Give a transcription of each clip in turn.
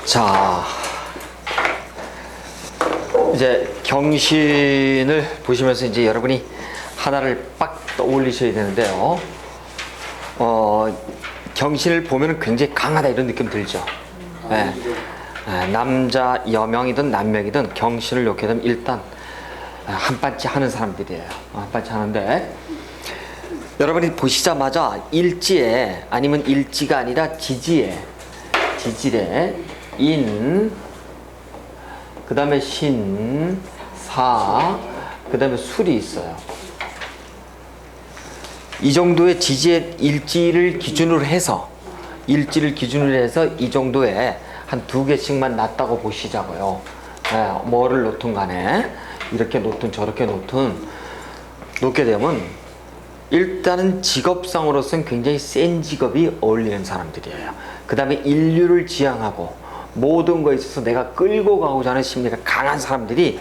자, 이제 경신을 보시면서 이제 여러분이 하나를 빡 떠올리셔야 되는데요. 경신을 보면 굉장히 강하다 이런 느낌 들죠. 네. 남자 여명이든 남명이든 경신을 놓게 되면 일단 한반치 하는 사람들이에요. 한반치 하는데 여러분이 보시자마자 일지에 아니면 일지가 아니라 지지에 인, 그 다음에 신, 사, 그 다음에 술이 있어요. 이 정도의 지지의 일지를 기준으로 해서 이 정도에 한 2개씩만 놨다고 보시자고요. 뭐를 놓든 간에 이렇게 놓든 저렇게 놓게 되면 일단은 직업상으로서는 굉장히 센 직업이 어울리는 사람들이에요. 그 다음에 인류를 지향하고 모든 거에 있어서 내가 끌고 가고자 하는 심리가 강한 사람들이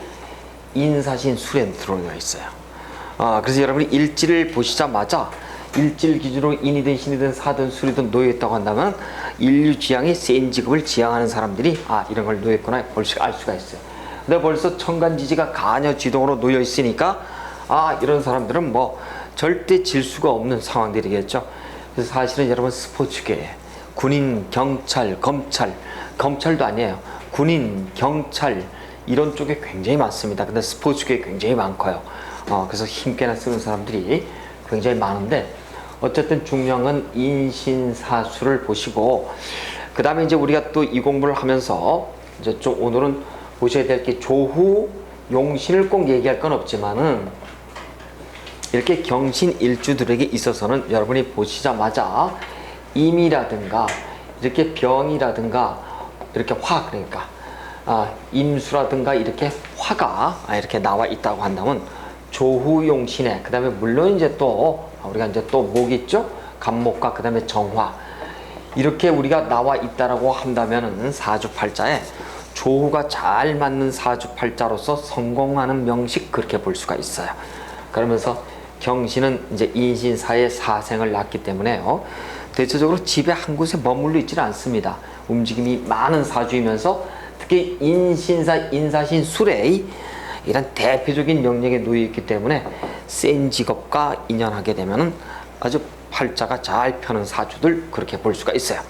인사신 술에 들어가 있어요. 그래서 여러분이 일지를 보시자마자 일지를 기준으로 인이든 신이든 사든 술이든 놓여있다고 한다면 인류 지향이 센 직업을 지향하는 사람들이 이런 걸 놓였구나 벌써 알 수가 있어요. 근데 벌써 천간지지가 가녀지동으로 놓여있으니까 이런 사람들은 뭐 절대 질 수가 없는 상황들이겠죠. 그래서 사실은 여러분 스포츠계에 군인, 경찰, 검찰도 아니에요. 군인, 경찰 이런 쪽에 굉장히 많습니다. 근데 스포츠계에 굉장히 많고요. 그래서 힘께나 쓰는 사람들이 굉장히 많은데 어쨌든 중요한 인신사수를 보시고 그 다음에 이제 우리가 또 이 공부를 하면서 이제 좀 오늘은 보셔야 될 게 조후 용신을 꼭 얘기할 건 없지만은 이렇게 경신 일주들에게 있어서는 여러분이 보시자마자 임이라든가 이렇게 병이라든가 이렇게 그러니까 임수라든가 이렇게 화가 이렇게 나와 있다고 한다면 조후용신에 그 다음에 물론 이제 또 우리가 이제 또 목 있죠? 간목과 그 다음에 정화 이렇게 우리가 나와 있다라고 한다면은 사주팔자에 조후가 잘 맞는 사주팔자로서 성공하는 명식 그렇게 볼 수가 있어요. 그러면서 경신은 이제 인신사의 사생을 낳기 때문에요. 대체적으로 집에 한 곳에 머물러 있지는 않습니다. 움직임이 많은 사주이면서 특히 인신사, 인사신 술의 이런 대표적인 명령에 놓여 있기 때문에 센 직업과 인연하게 되면 아주 팔자가 잘 펴는 사주들 그렇게 볼 수가 있어요.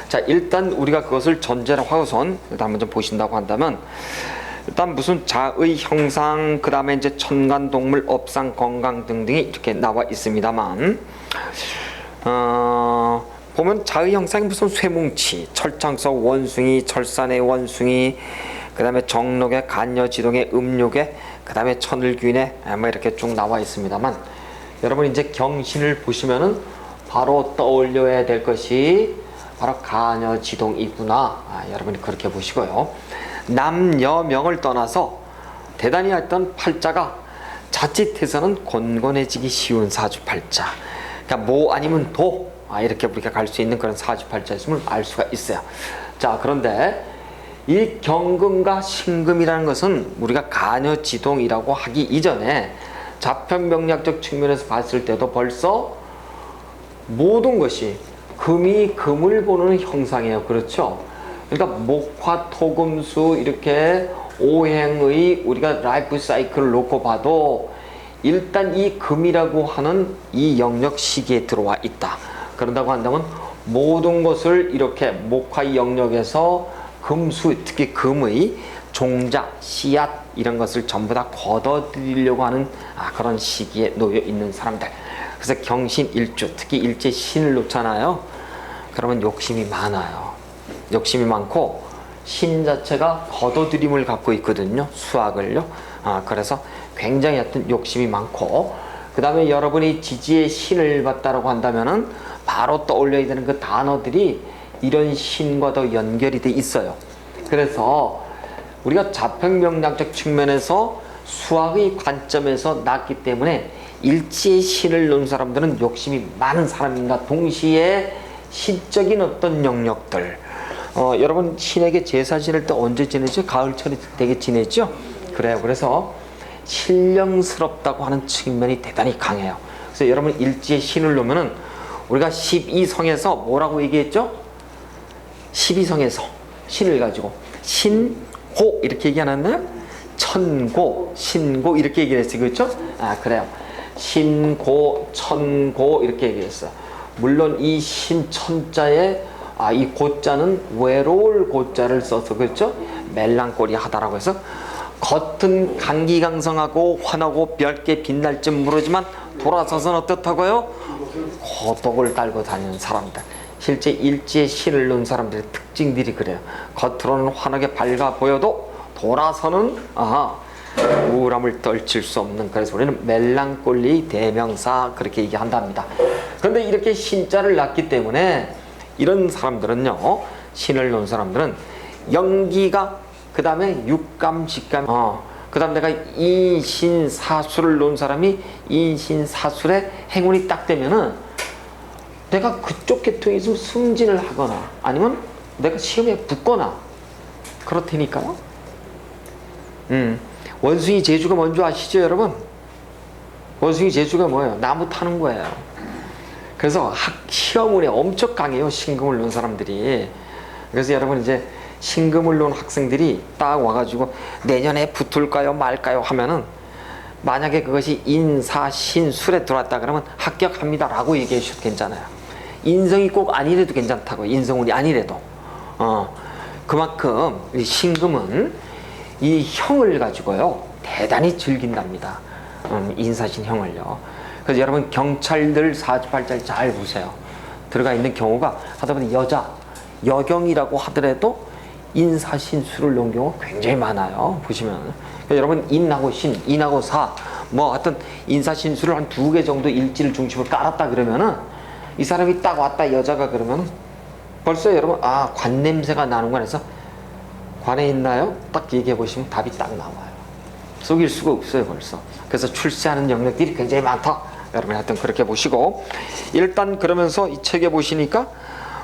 자, 일단 우리가 그것을 전제로 하고선 일단 한번 좀 보신다고 한다면 일단 무슨 자의 형상 그 다음에 이제 천간 동물 업상 건강 등등이 이렇게 나와 있습니다만 보면 자의 형상이 무슨 쇠뭉치 철창석 원숭이 철산의 원숭이 그 다음에 정록의 간여지동의 음욕의 그 다음에 천을균의 뭐 이렇게 쭉 나와 있습니다만 여러분 이제 경신을 보시면은 바로 떠올려야 될 것이 바로 간여지동이구나. 여러분이 그렇게 보시고요. 남여명을 떠나서 대단히 어떤 팔자가 자칫해서는 곤곤해지기 쉬운 사주팔자. 그러니까 모 아니면 도 이렇게 우리가 갈 수 있는 그런 사주팔자였음을 알 수가 있어요. 자, 그런데 이 경금과 신금이라는 것은 우리가 간여지동이라고 하기 이전에 자편명략적 측면에서 봤을 때도 벌써 모든 것이 금이 금을 보는 형상이에요. 그렇죠? 그러니까 목화 토금수 이렇게 오행의 우리가 라이프 사이클을 놓고 봐도 일단 이 금이라고 하는 이 영역 시기에 들어와 있다. 그런다고 한다면 모든 것을 이렇게 목화 영역에서 금수 특히 금의 종자, 씨앗 이런 것을 전부 다 걷어들이려고 하는 그런 시기에 놓여 있는 사람들. 그래서 경신 일주 특히 일제 신을 놓잖아요. 그러면 욕심이 많아요. 욕심이 많고 신 자체가 걷어들임을 갖고 있거든요. 수학을요. 그래서 굉장히 어떤 욕심이 많고 그 다음에 여러분이 지지의 신을 봤다라고 한다면은 바로 떠올려야 되는 그 단어들이 이런 신과도 연결이 돼 있어요. 그래서 우리가 자편명략적 측면에서 수학의 관점에서 났기 때문에 일지의 신을 놓은 사람들은 욕심이 많은 사람인가 동시에 신적인 어떤 영역들 여러분 신에게 제사 지낼 때 언제 지내죠? 가을철에 되게 지내죠? 그래요. 그래서 신령스럽다고 하는 측면이 대단히 강해요. 그래서 여러분 일지의 신을 놓으면은 우리가 12성에서 뭐라고 얘기했죠? 12성에서 신을 가지고 신고 이렇게 얘기 안 했나요? 천고, 신고 이렇게 얘기했어요. 그렇죠? 아, 그래요. 신고, 천고 이렇게 얘기했어요. 물론 이 신천자에 이 고자는 외로울 고자를 써서 그렇죠? 멜랑꼬리하다라고 해서 겉은 강기강성하고 환하고 밝게 빛날 줄 모르지만 돌아서서는 어떻다고요? 고독을 달고 다니는 사람들. 실제 일지에 신을 넣은 사람들의 특징들이 그래요. 겉으로는 환하게 밝아 보여도 돌아서는 우울함을 떨칠 수 없는, 그래서 우리는 멜랑꼴리 대명사 그렇게 얘기한답니다. 그런데 이렇게 신자를 낳기 때문에 이런 사람들은요, 신을 놓은 사람들은 연기가, 그 다음에 육감, 직감, 그 다음 내가 인신사술을 놓은 사람이 인신사술의 행운이 딱 되면은 내가 그쪽 계통에 있으면 승진을 하거나 아니면 내가 시험에 붙거나 그렇다니까요. 원숭이 재주가 뭔지 아시죠, 여러분? 원숭이 재주가 뭐예요? 나무 타는 거예요. 그래서 시험운에 엄청 강해요, 신금을 놓은 사람들이. 그래서 여러분 이제 신금을 놓은 학생들이 딱 와가지고 내년에 붙을까요 말까요 하면은 만약에 그것이 인사신술에 들어왔다 그러면 합격합니다 라고 얘기해 주셔도 괜찮아요. 인성이 꼭 아니래도 괜찮다고. 인성운이 아니래도 그만큼 이 신금은 이 형을 가지고요 대단히 즐긴답니다. 인사신 형을요. 그래서 여러분 경찰들 사주팔자를 잘 보세요. 들어가 있는 경우가 하다 보니 여경이라고 하더라도 인사신수를 놓은 경우가 굉장히 많아요. 보시면 그러니까 여러분 인하고 신, 인하고 사, 뭐 하여튼 인사신수를 한 2개 정도 일지를 중심으로 깔았다 그러면은 이 사람이 딱 왔다 여자가 그러면 벌써 여러분 관 냄새가 나는구나 해서 관에 있나요? 딱 얘기해 보시면 답이 딱 나와요. 속일 수가 없어요 벌써. 그래서 출세하는 영역들이 굉장히 많다. 여러분 하여튼 그렇게 보시고, 일단 그러면서 이 책에 보시니까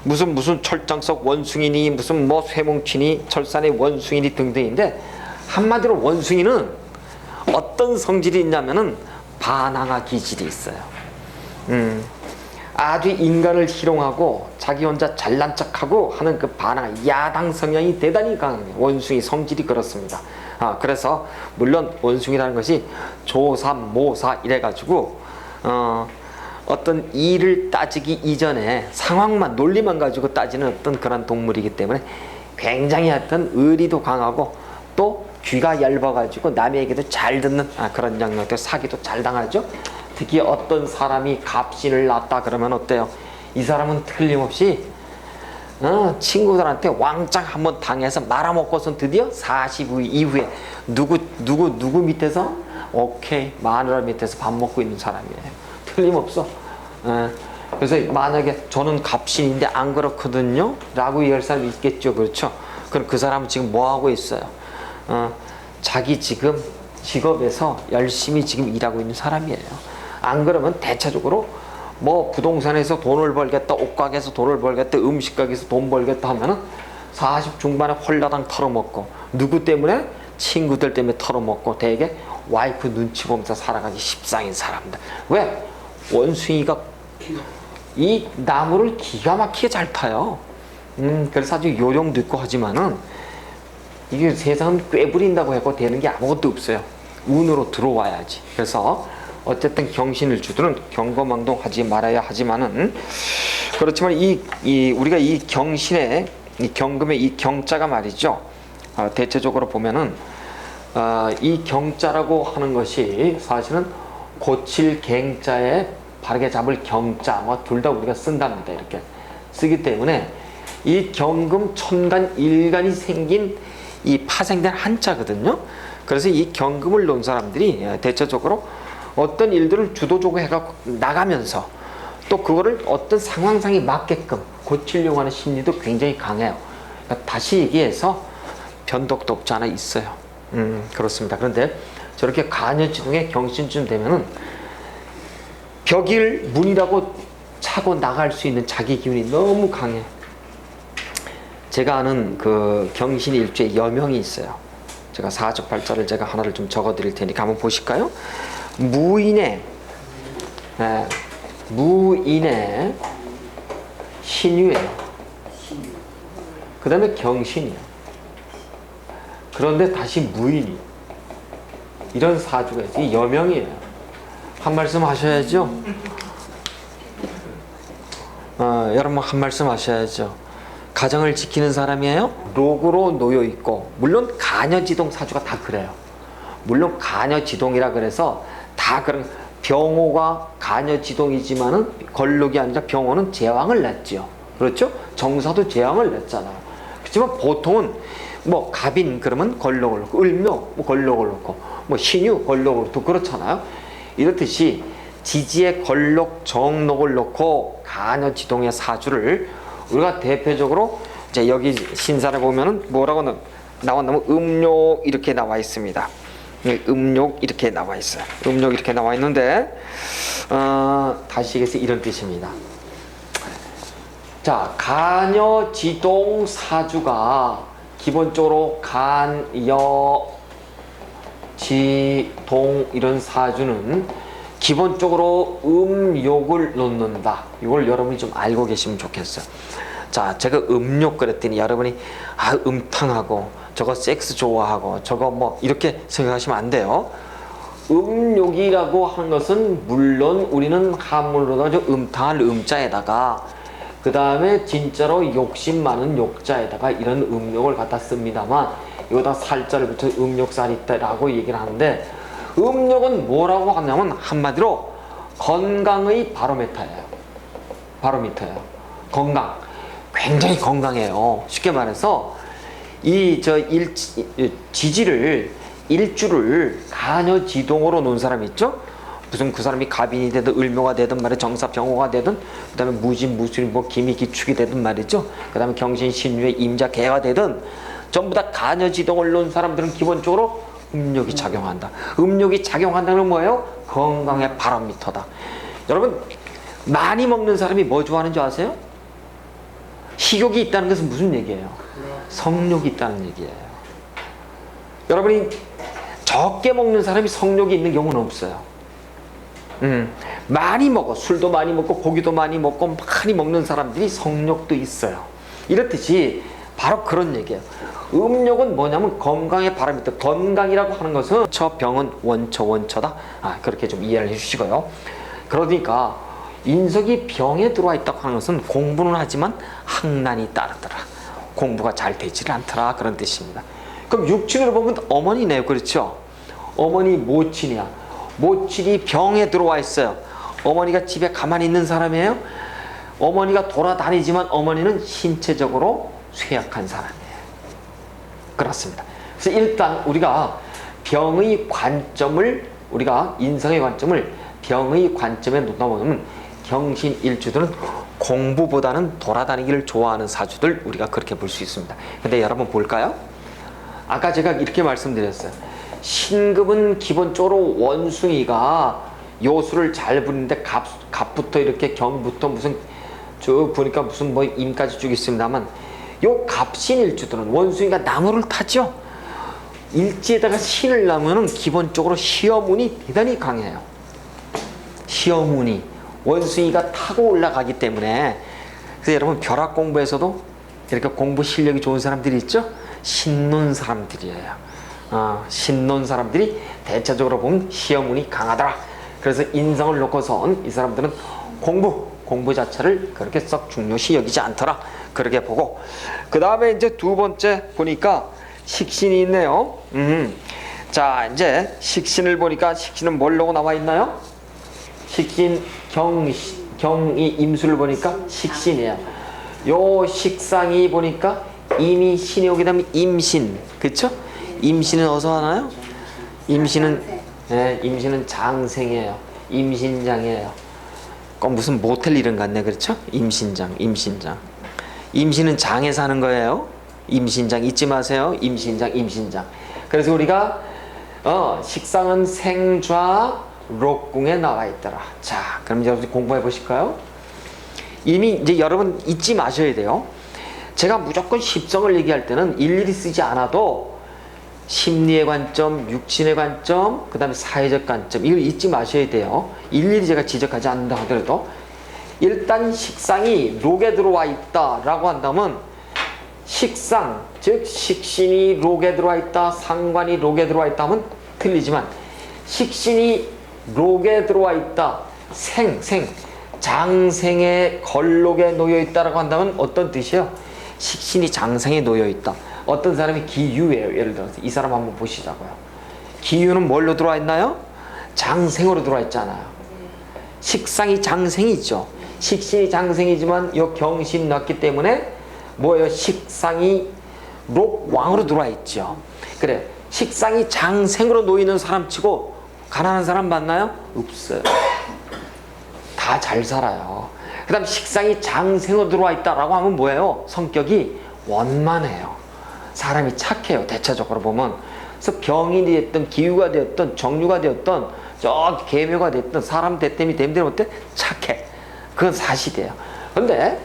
무슨 철장석 원숭이니 무슨 뭐 쇠뭉치니 철산의 원숭이니 등등인데, 한마디로 원숭이는 어떤 성질이 있냐면은 반항아 기질이 있어요. 아주 인간을 희롱하고 자기 혼자 잘난 척하고 하는 그 반항, 야당 성향이 대단히 강해요. 원숭이 성질이 그렇습니다. 그래서 물론 원숭이라는 것이 조삼, 모사 이래가지고 어떤 일을 따지기 이전에 상황만, 논리만 가지고 따지는 어떤 그런 동물이기 때문에 굉장히 하여튼 의리도 강하고 또 귀가 얇아가지고 남의 얘기도 잘 듣는 그런 영역도, 사기도 잘 당하죠. 특히 어떤 사람이 갑신을 낳았다 그러면 어때요? 이 사람은 틀림없이 친구들한테 왕창 한번 당해서 말아먹고선 드디어 40일 이후에 누구 밑에서 오케이 마누라 밑에서 밥 먹고 있는 사람이에요. 틀림없어. 그래서 만약에 저는 갑신인데 안 그렇거든요 라고 얘기할 사람이 있겠죠. 그렇죠? 그럼 그 사람은 지금 뭐 하고 있어요? 자기 지금 직업에서 열심히 지금 일하고 있는 사람이에요. 안 그러면 대체적으로 뭐 부동산에서 돈을 벌겠다, 옷가게에서 돈을 벌겠다, 음식가게에서 돈 벌겠다 하면은 40 중반에 홀라당 털어먹고, 누구 때문에? 친구들 때문에 털어먹고, 대개 와이프 눈치 보면서 살아가기 십상인 사람들. 왜? 원숭이가 이 나무를 기가 막히게 잘 타요. 그래서 아주 요령도 있고 하지만은 이게 세상은 꾀부린다고 해서 되는 게 아무것도 없어요. 운으로 들어와야지. 그래서 어쨌든 경신을 주들은 경거망동하지 말아야 하지만은, 그렇지만 우리가 이 경신의 이 경금의 이 경자가 말이죠. 대체적으로 보면은 이 경자라고 하는 것이 사실은 고칠 갱자에 바르게 잡을 경자, 뭐 둘 다 우리가 쓴답니다. 이렇게 쓰기 때문에 이 경금 천간 일간이 생긴 이 파생된 한자거든요. 그래서 이 경금을 놓은 사람들이 대체적으로 어떤 일들을 주도적으로 해갖고 나가면서 또 그거를 어떤 상황상에 맞게끔 고치려고 하는 심리도 굉장히 강해요. 그러니까 다시 얘기해서 변덕도 없지 않아 있어요. 그렇습니다. 그런데 저렇게 간여지동에 경신쯤 되면은 벽일 문이라고 차고 나갈 수 있는 자기 기운이 너무 강해. 제가 아는 그 경신 일주에 여명이 있어요. 제가 사주팔자를 제가 하나를 좀 적어 드릴 테니까 한번 보실까요? 무인의 신유예요. 그 다음에 경신이요. 그런데 다시 무인이. 이런 사주가 있어요. 이 여명이에요. 한 말씀 하셔야죠. 여러분 한 말씀 하셔야죠. 가정을 지키는 사람이에요. 록으로 놓여 있고, 물론 가녀지동 사주가 다 그래요. 물론 가녀지동이라 그래서 다 그런, 병호가 가녀지동이지만은 걸록이 아니라 병호는 제왕을 냈죠. 그렇죠? 정사도 제왕을 냈잖아요. 그렇지만 보통은 뭐 갑인 그러면 걸록을 놓고, 을묘 뭐 걸록을 놓고, 뭐 신유 걸록을 놓고 그렇잖아요. 이렇듯이 지지의 걸록 정록을 놓고 가녀지동의 사주를 우리가 대표적으로 이제 여기 신사를 보면은 뭐라고 나왔냐면 음욕 이렇게 나와 있습니다. 음욕 이렇게 나와 있어요. 음욕 이렇게 나와 있는데 다시 얘기해서 이런 뜻입니다. 자, 가녀지동 사주가 기본적으로 간여지동 이런 사주는 기본적으로 음욕을 놓는다. 이걸 여러분이 좀 알고 계시면 좋겠어요. 자, 제가 음욕 그랬더니 여러분이 음탕하고 저거 섹스 좋아하고 저거 뭐 이렇게 생각하시면 안 돼요. 음욕이라고 하는 것은 물론 우리는 한문으로도 음탕할 음자에다가 그 다음에 진짜로 욕심 많은 욕자에다가 이런 음욕을 갖다 씁니다만, 이거다 살자를 붙여 음욕살이다라고 얘기를 하는데, 음욕은 뭐라고 하냐면 한마디로 건강의 바로미터예요. 바로미터예요. 건강. 굉장히 건강해요. 쉽게 말해서 지지를 일주를 가녀지동으로 놓은 사람 있죠? 무슨 그 사람이 갑인이 되든 을묘가 되든 말이야, 정사 병호가 되든, 그 다음에 무진 무술 뭐 기미 기축이 되든 말이죠. 그 다음에 경신 신유의 임자 개가 되든 전부 다 가녀지동을 놓은 사람들은 기본적으로 음욕이 작용한다. 음욕이 작용한다는 건 뭐예요? 건강의 바로미터다. 여러분, 많이 먹는 사람이 뭐 좋아하는 줄 아세요? 식욕이 있다는 것은 무슨 얘기예요? 성욕이 있다는 얘기예요. 여러분이 적게 먹는 사람이 성욕이 있는 경우는 없어요. 많이 먹어, 술도 많이 먹고 고기도 많이 먹고 많이 먹는 사람들이 성욕도 있어요. 이렇듯이 바로 그런 얘기예요. 음욕은 뭐냐면 건강의 바람이다. 건강이라고 하는 것은 저 병은 원처다. 그렇게 좀 이해를 해주시고요. 그러니까 인석이 병에 들어와 있다고 하는 것은 공부는 하지만 학난이 따르더라. 공부가 잘 되지를 않더라. 그런 뜻입니다. 그럼 육친으로 보면 어머니네요. 그렇죠? 어머니 모친이야. 모친이 병에 들어와 있어요. 어머니가 집에 가만히 있는 사람이에요. 어머니가 돌아다니지만 어머니는 신체적으로 쇠약한 사람이에요. 그렇습니다. 그래서 일단 우리가 병의 관점을, 우리가 인성의 관점을 병의 관점에 놓아보면 경신일주들은 공부보다는 돌아다니기를 좋아하는 사주들, 우리가 그렇게 볼 수 있습니다. 근데 여러분 볼까요? 아까 제가 이렇게 말씀드렸어요. 신금은 기본적으로 원숭이가 요수를 잘 부리는데 갑부터 이렇게 경부터 무슨 쭉 보니까 무슨 뭐 임까지 쭉 있습니다만, 요 갑신일주들은 원숭이가 나무를 타죠. 일지에다가 신을 나면은 기본적으로 시험운이 대단히 강해요. 시험운이 원숭이가 타고 올라가기 때문에. 그래서 여러분 벼락 공부에서도 이렇게 공부 실력이 좋은 사람들이 있죠. 신논 사람들이에요. 신논 사람들이 대체적으로 보면 시험운이 강하더라. 그래서 인성을 놓고선 이 사람들은 공부 자체를 그렇게 썩 중요시 여기지 않더라. 그렇게 보고, 그 다음에 이제 두 번째 보니까 식신이 있네요. 자, 이제 식신을 보니까 식신은 뭘로 나와 있나요? 식신 경이 임수를 보니까 식신이에요. 요 식상이 보니까 임이 신이 오게 되면 임신, 그쵸? 임신은 어디서 하나요? 임신은 장생이에요. 임신장이에요. 꼭 무슨 모텔 이름 같네, 그렇죠? 임신장. 임신은 장에서 하는 거예요. 임신장 잊지 마세요. 임신장. 그래서 우리가 식상은 생좌 록궁에 나와 있더라. 자, 그럼 여러분 공부해 보실까요? 이미 이제 여러분 잊지 마셔야 돼요. 제가 무조건 십성을 얘기할 때는 일일이 쓰지 않아도 심리의 관점, 육신의 관점, 그 다음에 사회적 관점, 이걸 잊지 마셔야 돼요. 일일이 제가 지적하지 않는다 하더라도 일단 식상이 록에 들어와 있다라고 한다면 식상, 즉 식신이 록에 들어와 있다, 상관이 록에 들어와 있다 하면 틀리지만 식신이 록에 들어와 있다, 장생의 걸록에 놓여 있다라고 한다면 어떤 뜻이에요? 식신이 장생에 놓여 있다. 어떤 사람이 기유예요. 예를 들어서 이 사람 한번 보시자고요. 기유는 뭘로 들어와 있나요? 장생으로 들어와 있잖아요. 식상이 장생이죠. 식신이 장생이지만 요 경신 났기 때문에 뭐예요? 식상이 록왕으로 들어와 있죠. 그래, 식상이 장생으로 놓이는 사람 치고 가난한 사람 맞나요? 없어요. 다 잘 살아요. 그 다음 식상이 장생으로 들어와 있다라고 하면 뭐예요? 성격이 원만해요. 사람이 착해요. 대체적으로 보면. 그래서 병인이 됐든 기후가 되었든 정류가 되었든 저 계묘가 됐든 사람 대땜이 됨되면 어때? 착해. 그건 사실이에요. 근데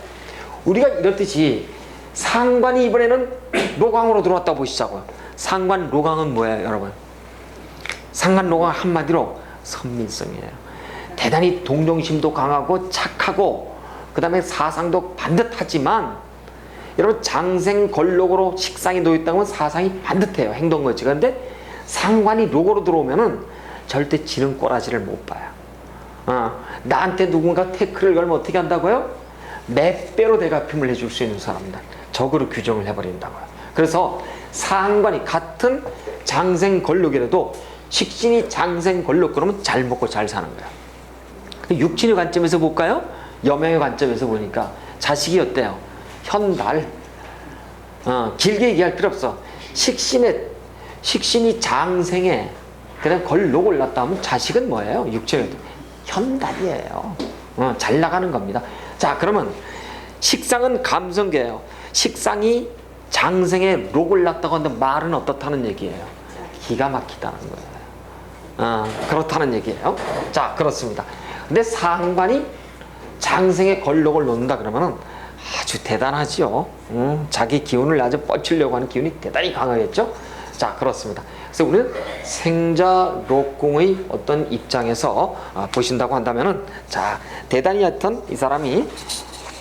우리가 이렇듯이 상관이 이번에는 로강으로 들어왔다고 보시자고요. 상관 로강은 뭐예요, 여러분? 상관 로강 한마디로 선민성이에요. 대단히 동정심도 강하고 착하고 그 다음에 사상도 반듯하지만 여러분 장생 걸록으로 식상이 놓였다고 하면 사상이 반듯해요. 행동거지. 그런데 상관이 록으로 들어오면은 절대 지는 꼬라지를 못 봐요. 나한테 누군가 태클을 걸면 어떻게 한다고요? 몇 배로 대갚임을 해줄 수 있는 사람들. 적으로 규정을 해버린다고요. 그래서 상관이 같은 장생 걸록이라도 식신이 장생 걸록 그러면 잘 먹고 잘 사는 거예요. 육친의 관점에서 볼까요? 여명의 관점에서 보니까 자식이 어때요? 현달. 길게 얘기할 필요 없어. 식신이 장생에 그냥 걸록을 났다 하면 자식은 뭐예요? 육체가 현달이에요. 잘 나가는 겁니다. 자, 그러면 식상은 감성계예요. 식상이 장생에 록을 났다고 하는데 말은 어떻다는 얘기예요? 기가 막히다는 거예요. 그렇다는 얘기예요. 자, 그렇습니다. 근데 상관이 장생에 걸록을 놓는다 그러면은 아주 대단하죠. 자기 기운을 아주 뻗치려고 하는 기운이 대단히 강하겠죠. 자, 그렇습니다. 그래서 우리는 생자 록궁의 어떤 입장에서 보신다고 한다면은, 자, 대단히 하여튼 이 사람이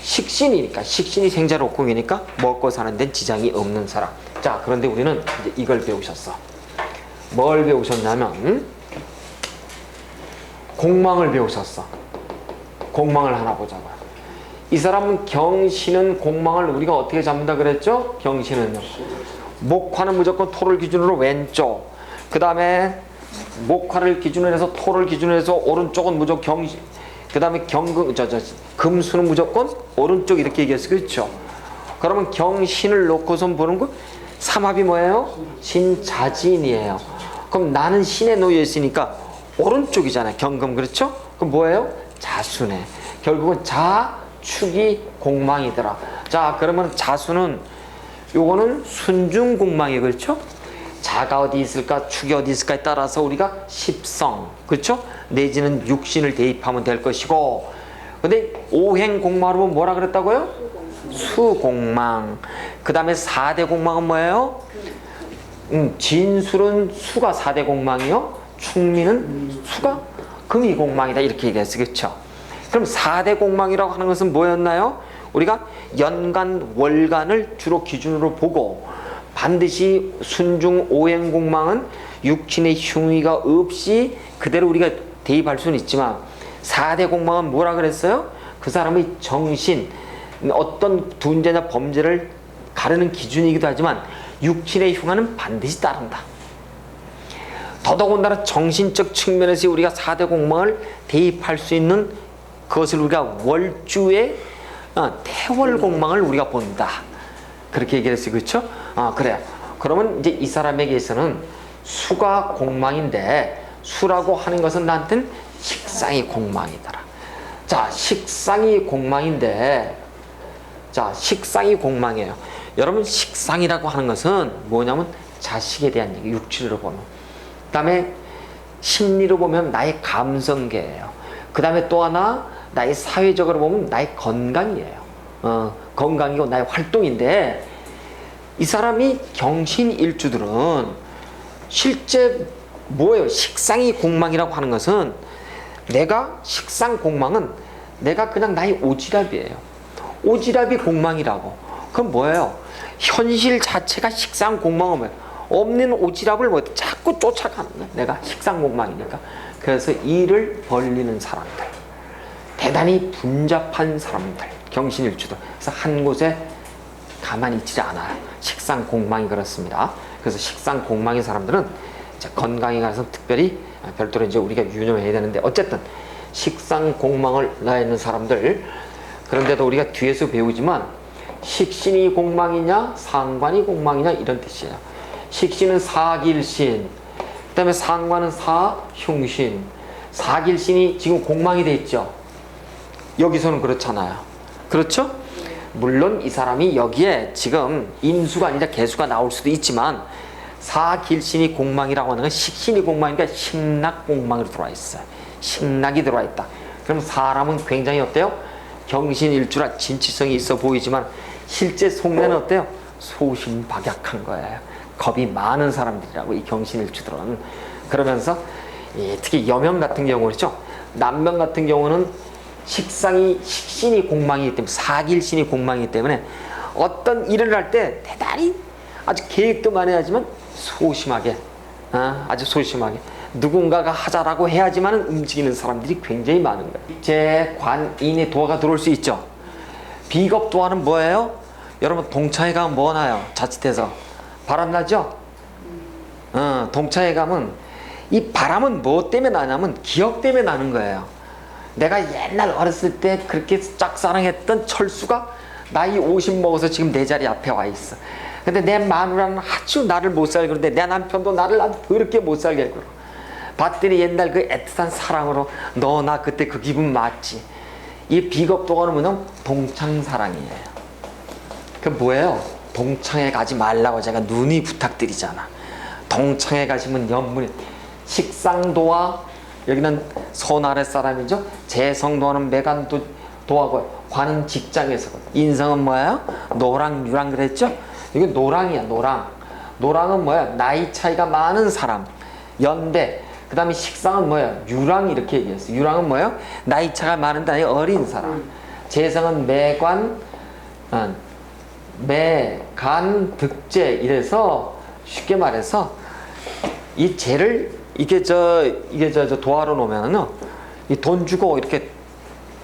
식신이니까, 식신이 생자 록궁이니까 먹고 사는 데는 지장이 없는 사람. 자, 그런데 우리는 이제 이걸 배우셨어. 뭘 배우셨냐면 공망을 배우셨어. 공망을 하나 보자고요. 이 사람은 경신은 공망을 우리가 어떻게 잡는다 그랬죠? 경신은요. 목화는 무조건 토를 기준으로 왼쪽. 그 다음에 목화를 기준으로 해서 토를 기준으로 해서 오른쪽은 무조건 경신. 그 다음에 금수는 무조건 오른쪽 이렇게 얘기했어요. 그렇죠? 그러면 경신을 놓고선 보는 거 삼합이 뭐예요? 신자진이에요. 그럼 나는 신에 놓여 있으니까 오른쪽이잖아요. 경금. 그렇죠? 그럼 뭐예요? 자수네. 결국은 자축이 공망이더라. 자, 그러면 자수는 요거는 순중공망이 그렇죠? 자가 어디 있을까 축이 어디 있을까에 따라서 우리가 십성 그렇죠? 내지는 육신을 대입하면 될 것이고, 근데 오행공망으로 뭐라 그랬다고요? 수공망. 그 다음에 4대 공망은 뭐예요? 진술은 수가 4대 공망이요, 충미는 수가 금이 공망이다 이렇게 얘기했어요. 그렇죠? 그럼 4대 공망이라고 하는 것은 뭐였나요? 우리가 연간 월간을 주로 기준으로 보고 반드시 순중 오행공망은 육신의 흉의가 없이 그대로 우리가 대입할 수는 있지만 4대 공망은 뭐라 그랬어요? 그 사람의 정신, 어떤 둔재나 범죄를 가르는 기준이기도 하지만 육신의 흉화는 반드시 따른다. 더더군다나 정신적 측면에서 우리가 4대 공망을 대입할 수 있는 그것을 우리가 월주의 태월공망을 우리가 본다. 그렇게 얘기했어요. 그렇죠? 그래요. 그러면 이제 이 사람에게서는 수가 공망인데, 수라고 하는 것은 나한테는 식상이 공망이더라. 자, 식상이 공망인데, 자, 식상이 공망이에요. 여러분, 식상이라고 하는 것은 뭐냐면 자식에 대한 얘기, 육체로 보면. 그 다음에 심리로 보면 나의 감성계예요. 그 다음에 또 하나 나의 사회적으로 보면 나의 건강이에요. 건강이고 나의 활동인데, 이 사람이 경신일주들은 실제 뭐예요? 식상이 공망이라고 하는 것은 내가 식상 공망은 내가 그냥 나의 오지랖이에요. 오지랖이 공망이라고. 그건 뭐예요? 현실 자체가 식상공망은 뭐예요? 없는 오지랖을 뭐 자꾸 쫓아가는 거야. 내가 식상공망이니까. 그래서 일을 벌리는 사람들, 대단히 분잡한 사람들, 경신일주들. 그래서 한 곳에 가만히 있지 않아요. 식상공망이 그렇습니다. 그래서 식상공망인 사람들은 이제 건강에 관해서 특별히 별도로 이제 우리가 유념해야 되는데, 어쨌든 식상공망을 나 있는 사람들, 그런데도 우리가 뒤에서 배우지만 식신이 공망이냐 상관이 공망이냐 이런 뜻이에요. 식신은 사길신, 그 다음에 상관은 사흉신. 사길신이 지금 공망이 돼 있죠. 여기서는 그렇잖아요. 그렇죠? 물론 이 사람이 여기에 지금 인수가 아니라 개수가 나올 수도 있지만, 사길신이 공망이라고 하는 건 식신이 공망이니까 식락 공망으로 들어와 있어요. 식락이 들어와 있다. 그럼 사람은 굉장히 어때요? 경신일주라 진취성이 있어 보이지만 실제 속내는 어때요? 소심박약한 거예요. 겁이 많은 사람들이라고, 이 경신일주들은. 그러면서 특히 여명 같은 경우죠. 남명 같은 경우는 식신이 공망이기 때문에, 사길신이 공망이기 때문에 어떤 일을 할 때 대단히 아주 계획도 많이 하지만 소심하게, 아주 소심하게 누군가가 하자라고 해야지만 움직이는 사람들이 굉장히 많은 거예요. 제관인의 도화가 들어올 수 있죠. 비겁 도화는 뭐예요? 여러분 동차에 가면 뭐 나요? 자칫해서 바람 나죠? 동차에 가면 이 바람은 뭐 때문에 나냐면 기억 때문에 나는 거예요. 내가 옛날 어렸을 때 그렇게 짝사랑했던 철수가 나이 50 먹어서 지금 내 자리 앞에 와 있어. 근데 내 마누라는 아주 나를 못 살게 그러는데 내 남편도 나를 아주 더럽게 못 살게 그러. 봤더니 옛날 그 애틋한 사랑으로 너 나 그때 그 기분 맞지. 이 비겁도가는 뭐냐면 동창사랑이에요. 그 뭐예요? 동창에 가지 말라고 제가 눈이 부탁드리잖아. 동창에 가시면 연문이 식상도와, 여기는 손 아래 사람이죠. 재성도와는 매간도 도하고, 관은 직장에서거든. 인성은 뭐예요? 노랑 유랑 그랬죠? 이게 노랑이야. 노랑은 뭐야? 나이 차이가 많은 사람, 연대. 그 다음에 식상은 뭐야? 유랑 이렇게 얘기했어. 유랑은 뭐예요? 나이 차가 많은 나이 어린 사람. 재성은 매간 득재 이래서, 쉽게 말해서 이 재를 이게 저 도화로 놓으면은요, 이 돈 주고 이렇게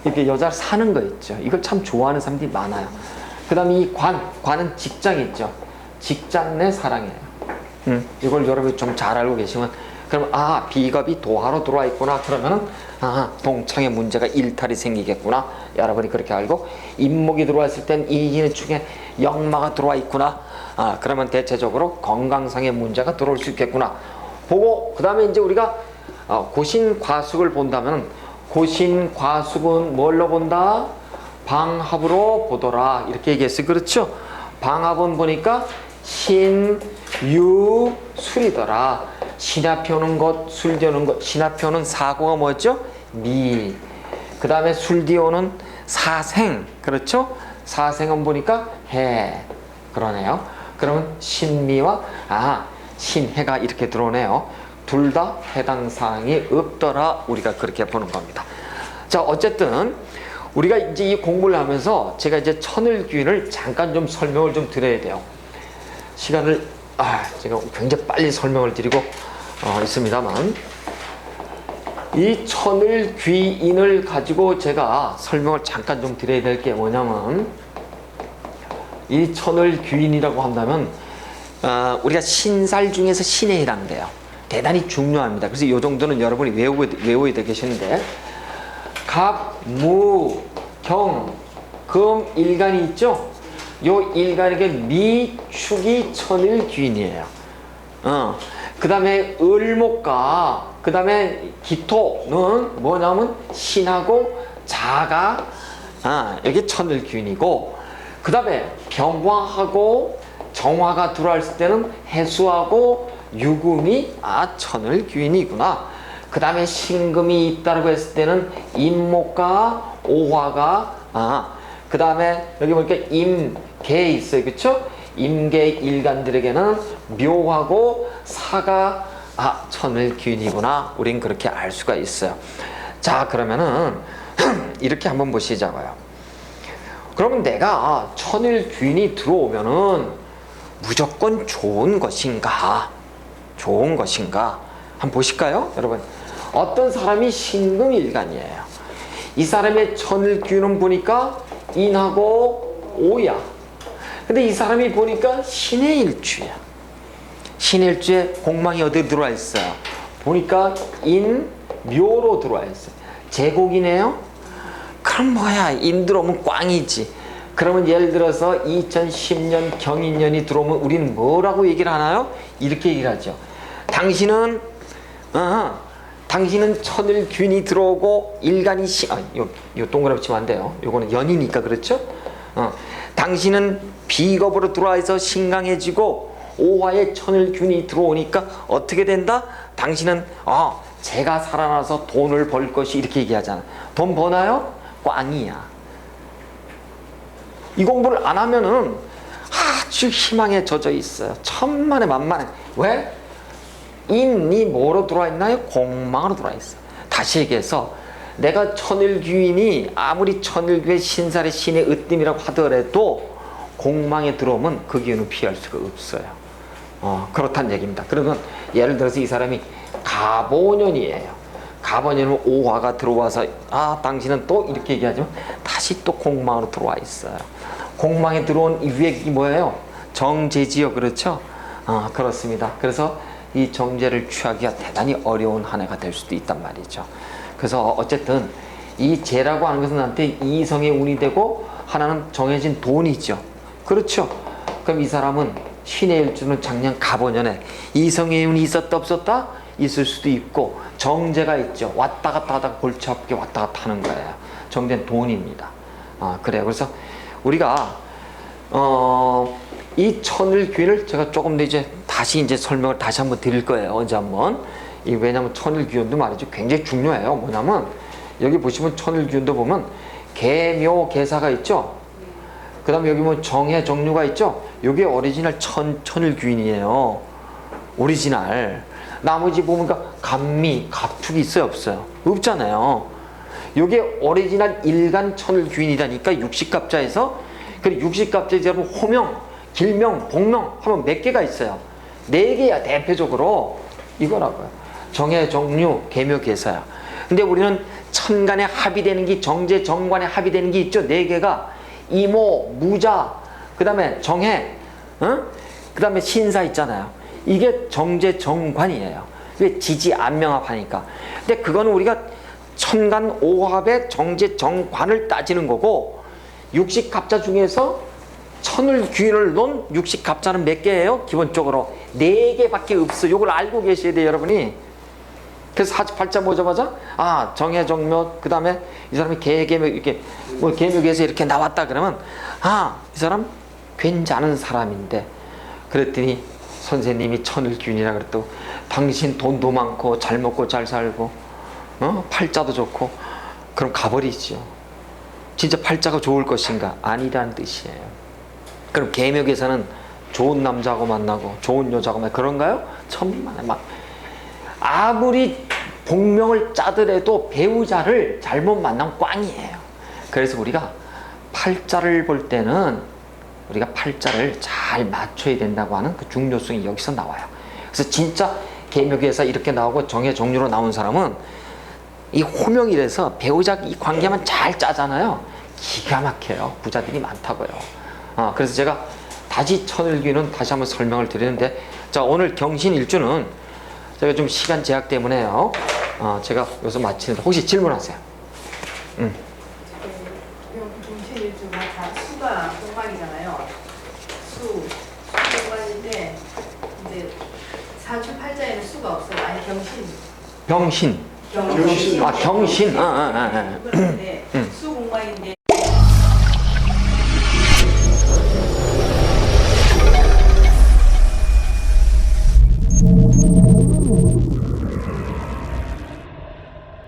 여자를 사는 거 있죠. 이걸 참 좋아하는 사람들이 많아요. 그 다음에 이 관은 직장 있죠. 직장 내 사랑이에요. 이걸 여러분이 좀 잘 알고 계시면, 그럼 비겁이 도화로 들어와 있구나. 그러면은 동창의 문제가 일탈이 생기겠구나. 여러분이 그렇게 알고, 임목이 들어왔을 땐 이 중에 역마가 들어와 있구나. 그러면 대체적으로 건강상의 문제가 들어올 수 있겠구나 보고, 그 다음에 이제 우리가 고신과숙을 본다면, 고신과숙은 뭘로 본다? 방합으로 보더라 이렇게 얘기했어요. 그렇죠? 방합은 보니까 신, 유, 술이더라. 신 앞에 오는 것, 술 뒤에 오는 것. 신 앞에 오는 사고가 뭐였죠? 미. 그 다음에 술 뒤에 오는 사생. 그렇죠? 사생은 보니까 해. 그러네요. 그러면 신미와 신해가 이렇게 들어오네요. 둘 다 해당 사항이 없더라. 우리가 그렇게 보는 겁니다. 자, 어쨌든 우리가 이제 이 공부를 하면서 제가 이제 천을귀인을 잠깐 좀 설명을 좀 드려야 돼요. 시간을 제가 굉장히 빨리 설명을 드리고 있습니다만, 이 천을귀인을 가지고 제가 설명을 잠깐 좀 드려야 될 게 뭐냐면, 이 천을귀인이라고 한다면 우리가 신살 중에서 신에 해당돼요. 대단히 중요합니다. 그래서 이 정도는 여러분이 외워야 되겠는데, 갑, 무, 경, 금, 일간이 있죠? 요 일간에게 미축이 천을귀인이에요. 그 다음에 을목과 그 다음에 기토는 뭐냐면 신하고 자가 여기 천을귀인이고, 그 다음에 병화하고 정화가 들어왔을 때는 해수하고 유금이 천을귀인이구나. 그 다음에 신금이 있다고 했을 때는 임목과 오화가 그 다음에 여기 보니까 임계 있어요. 그쵸? 임계 일간들에게는 묘하고 사가 천을귀인이구나. 우린 그렇게 알 수가 있어요. 자, 그러면은 이렇게 한번 보시자고요. 그러면 내가 천일귀인이 들어오면은 무조건 좋은 것인가? 좋은 것인가? 한번 보실까요? 여러분, 어떤 사람이 신금일간이에요. 이 사람의 천일귀인은 보니까 인하고 오야. 근데 이 사람이 보니까 신의 일주야. 신의 일주에 공망이 어디 들어와 있어요? 보니까 인, 묘로 들어와 있어요. 제곡이네요? 그럼 뭐야? 인 들어오면 꽝이지. 그러면 예를 들어서 2010년 경인년이 들어오면 우리는 뭐라고 얘기를 하나요? 이렇게 얘기를 하죠. 당신은 천일균이 들어오고 일간이 요 동그라미 치면 안 돼요. 요거는 연이니까 그렇죠? 당신은 비겁으로 들어와서 신강해지고 오화에 천일균이 들어오니까 어떻게 된다? 당신은 제가 살아나서 돈을 벌 것이 이렇게 얘기하잖아. 돈 버나요? 꽝이야. 이 공부를 안 하면은 아주 희망에 젖어 있어요. 천만에 만만해. 왜? 인이 뭐로 들어와 있나요? 공망으로 들어와 있어요. 다시 얘기해서 내가 천일귀인이 아무리 천일귀의 신살의 신의 으뜸이라고 하더라도 공망에 들어오면 그 기운을 피할 수가 없어요. 그렇다는 얘기입니다. 그러면 예를 들어서 이 사람이 갑오년이에요. 갑오년은 오화가 들어와서 당신은 또 이렇게 얘기하지만 다시 또 공망으로 들어와 있어요. 공망에 들어온 이 위액이 뭐예요? 정제지요. 그렇죠? 그렇습니다. 그래서 이 정제를 취하기가 대단히 어려운 한 해가 될 수도 있단 말이죠. 그래서 어쨌든 이 재라고 하는 것은 나한테 이성의 운이 되고 하나는 정해진 돈이죠. 그렇죠? 그럼 이 사람은 신의 일주는 작년 갑오년에 이성의 운이 있었다 없었다? 있을 수도 있고 정제가 있죠. 왔다 갔다 하다가 골치 아프게 왔다 갔다 하는 거예요. 정제는 돈입니다. 그래요. 그래서 우리가 이 천일귀인을 제가 조금 더 이제 다시 설명을 다시 한번 드릴 거예요. 언제 한번. 왜냐면 천일귀인도 말이죠. 굉장히 중요해요. 뭐냐면 여기 보시면 천일귀인도 보면 계묘 계사가 있죠. 그 다음에 여기 뭐 정해 정류가 있죠. 이게 오리지널 천일귀인이에요. 오리지널. 나머지 보니까 갑미, 갑축이 있어요 없어요? 없잖아요. 이게 오리지널 일간 천일귀인이라니까 육식갑자에서. 그리고 육식갑자에서 여러분 호명, 길명, 복명 하면 몇 개가 있어요? 4개야 대표적으로. 이거라고요. 정해, 정류, 계묘, 계사야. 근데 우리는 천간에 합의되는 게 정제, 정관에 합의되는 게 있죠. 4개가 이모, 무자, 그 다음에 정해, 그 다음에 신사 있잖아요. 이게 정제, 정관이에요. 왜? 지지, 안명합하니까. 근데 그거는 우리가 천간 오합의 정제, 정관을 따지는 거고 육식갑자 중에서 천일귀인을 놓은 육식갑자는 몇 개예요? 기본적으로 4개밖에 없어. 이걸 알고 계셔야 돼요, 여러분이. 그래서 사주팔자 보자마자 정해 정묘 그 다음에 이 사람이 계묘 이렇게 뭐 계묘에서 이렇게 나왔다 그러면 이 사람 괜찮은 사람인데 그랬더니 선생님이 천일귀인이라 그랬고 당신 돈도 많고 잘 먹고 잘 살고 팔자도 좋고 그럼 가버리죠. 진짜 팔자가 좋을 것인가? 아니라는 뜻이에요. 그럼 계묘에서는 좋은 남자하고 만나고 좋은 여자하고 만나고 그런가요? 천만에 막 아무리 복명을 짜더라도 배우자를 잘못 만나면 꽝이에요. 그래서 우리가 팔자를 볼 때는 우리가 팔자를 잘 맞춰야 된다고 하는 그 중요성이 여기서 나와요. 그래서 진짜 계묘에서 이렇게 나오고 정해 정류로 나온 사람은 이 호명이라서 배우자 이 관계만 잘 짜잖아요. 기가 막혀요. 부자들이 많다고요. 그래서 제가 다시 천일귀인은 다시 한번 설명을 드리는데 자 오늘 경신일주는 제가 좀 시간 제약 때문에요. 제가 여기서 마치는데 혹시 질문하세요? 경신일주가 다 수가 공간이잖아요. 공간인데 이제 사주팔자에는 수가 없어요. 아니 경신. 병신. 경신. 경신. 그런데